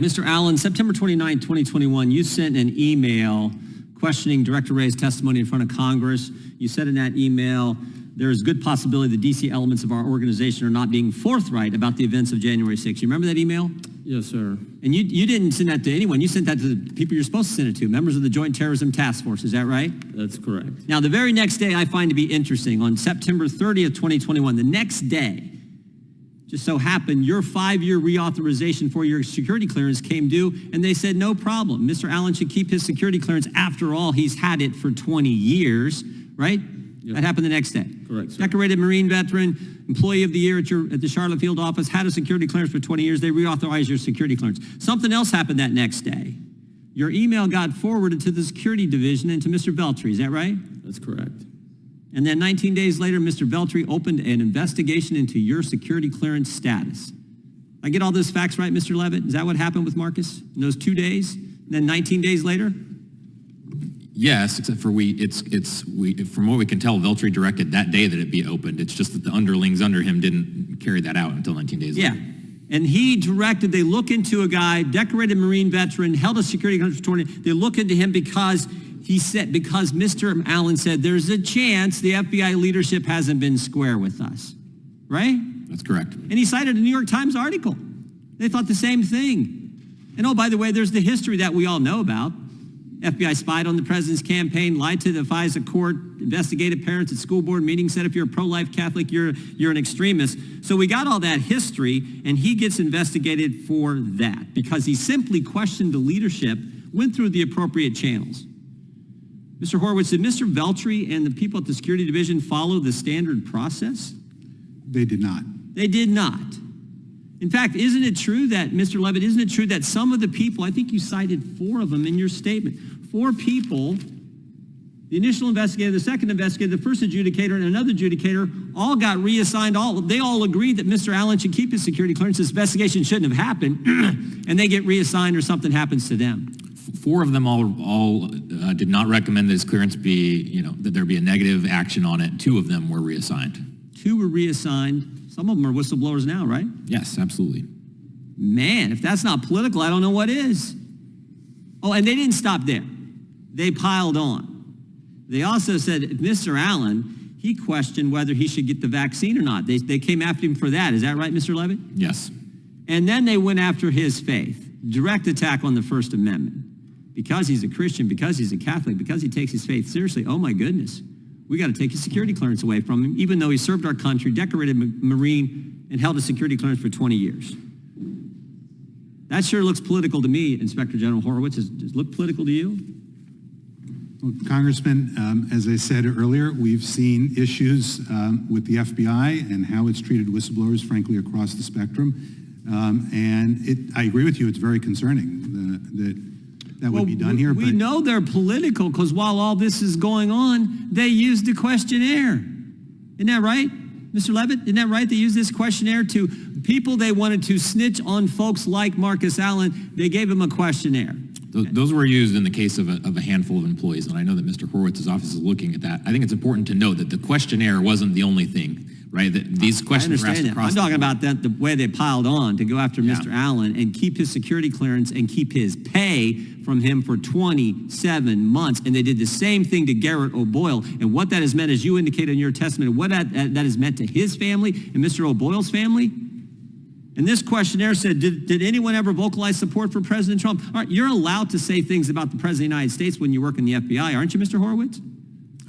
Mr. Allen, September 29, 2021, you sent an email questioning Director Wray's testimony in front of Congress. You said in that email, there is good possibility the DC elements of our organization are not being forthright about the events of January 6th. You remember that email? Yes, sir. And you didn't send that to anyone. You sent that to the people you're supposed to send it to, members of the Joint Terrorism Task Force. Is that right? That's correct. Now, the very next day I find to be interesting, on September 30th, 2021, the next day, just so happened, your 5-year reauthorization for your security clearance came due, and they said, no problem. Mr. Allen should keep his security clearance. After all, he's had it for 20 years, right? Yep. That happened the next day. Correct, sir. Decorated Marine veteran, employee of the year at the Charlotte Field office, had a security clearance for 20 years. They reauthorized your security clearance. Something else happened that next day. Your email got forwarded to the security division and to Mr. Veltri. Is that right? That's correct. And then 19 days later, Mr. Veltri opened an investigation into your security clearance status. I get all those facts right, Mr. Levitt? Is that what happened with Marcus in those 2 days? And then 19 days later? Yes, except for from what we can tell, Veltri directed that day that it be opened. It's just that the underlings under him didn't carry that out until 19 days later. Yeah. And he directed, they look into a guy, decorated Marine veteran, held a security clearance for 20. They look into him because Mr. Allen said there's a chance the FBI leadership hasn't been square with us, right? That's correct. And he cited a New York Times article. They thought the same thing. And oh, by the way, there's the history that we all know about. FBI spied on the president's campaign, lied to the FISA court, investigated parents at school board meetings, said if you're a pro-life Catholic, you're an extremist. So we got all that history, and he gets investigated for that because he simply questioned the leadership, went through the appropriate channels. Mr. Horowitz, did Mr. Veltri and the people at the Security Division follow the standard process? They did not. They did not. In fact, isn't it true that, Mr. Levitt, isn't it true that some of the people, I think you cited 4 of them in your statement, 4 people, the initial investigator, the second investigator, the first adjudicator, and another adjudicator, all got reassigned. They all agreed that Mr. Allen should keep his security clearance. This investigation shouldn't have happened, and they get reassigned or something happens to them. 4 of them all did not recommend that his clearance be, that there be a negative action on it. 2 of them were reassigned. 2 were reassigned. Some of them are whistleblowers now, right? Yes, absolutely. Man, if that's not political, I don't know what is. Oh, and they didn't stop there. They piled on. They also said, Mr. Allen, he questioned whether he should get the vaccine or not. They came after him for that. Is that right, Mr. Levitt? Yes. And then they went after his faith. Direct attack on the First Amendment. Because he's a Christian, because he's a Catholic, because he takes his faith seriously, oh my goodness, we got to take his security clearance away from him, even though he served our country, decorated Marine, and held a security clearance for 20 years. That sure looks political to me, Inspector General Horowitz. Does it look political to you? Well, Congressman, as I said earlier, we've seen issues with the FBI and how it's treated whistleblowers, frankly, across the spectrum. I agree with you, it's very concerning that would be done here. We know they're political because while all this is going on, they used the questionnaire. Isn't that right, Mr. Levitt? Isn't that right? They used this questionnaire to people they wanted to snitch on folks like Marcus Allen. They gave him a questionnaire. Those were used in the case of a handful of employees, and I know that Mr. Horowitz's office is looking at that. I think it's important to note that the questionnaire wasn't the only thing, right? That these questions were asked across. I'm talking about that, the way they piled on to go after Mr. Allen and keep his security clearance and keep his pay from him for 27 months. And they did the same thing to Garrett O'Boyle. And what that has meant, as you indicated in your testimony, what that has meant to his family and Mr. O'Boyle's family. And this questionnaire said, did anyone ever vocalize support for President Trump? All right, you're allowed to say things about the President of the United States when you work in the FBI, aren't you, Mr. Horowitz?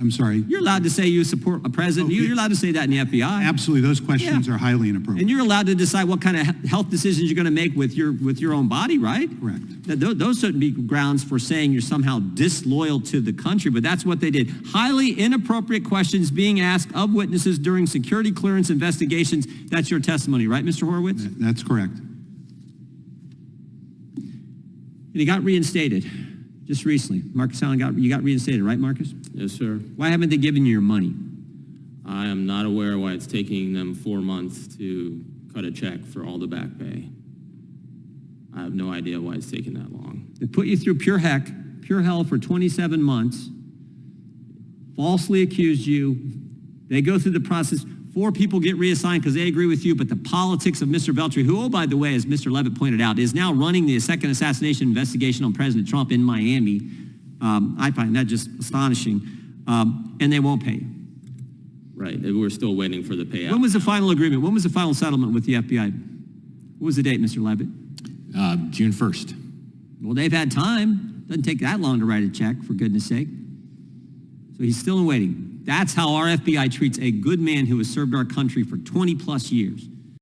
I'm sorry? You're allowed to say you support a president. You're allowed to say that in the FBI. Absolutely. Those questions are highly inappropriate. And you're allowed to decide what kind of health decisions you're going to make with your own body, right? Correct. Those shouldn't be grounds for saying you're somehow disloyal to the country, but that's what they did. Highly inappropriate questions being asked of witnesses during security clearance investigations. That's your testimony, right, Mr. Horowitz? That's correct. And he got reinstated just recently. Marcus Allen you got reinstated, right, Marcus? Yes, sir. Why haven't they given you your money? I am not aware why it's taking them 4 months to cut a check for all the back pay. I have no idea why it's taking that long. They put you through pure hell for 27 months, falsely accused you. They go through the process. 4 people get reassigned because they agree with you, but the politics of Mr. Beltry, who, oh, by the way, as Mr. Levitt pointed out, is now running the second assassination investigation on President Trump in Miami. I find that just astonishing. And they won't pay you. Right, and we're still waiting for the payout. When was the final agreement? When was the final settlement with the FBI? What was the date, Mr. Levitt? June 1st. Well, they've had time. Doesn't take that long to write a check, for goodness sake. So he's still in waiting. That's how our FBI treats a good man who has served our country for 20 plus years.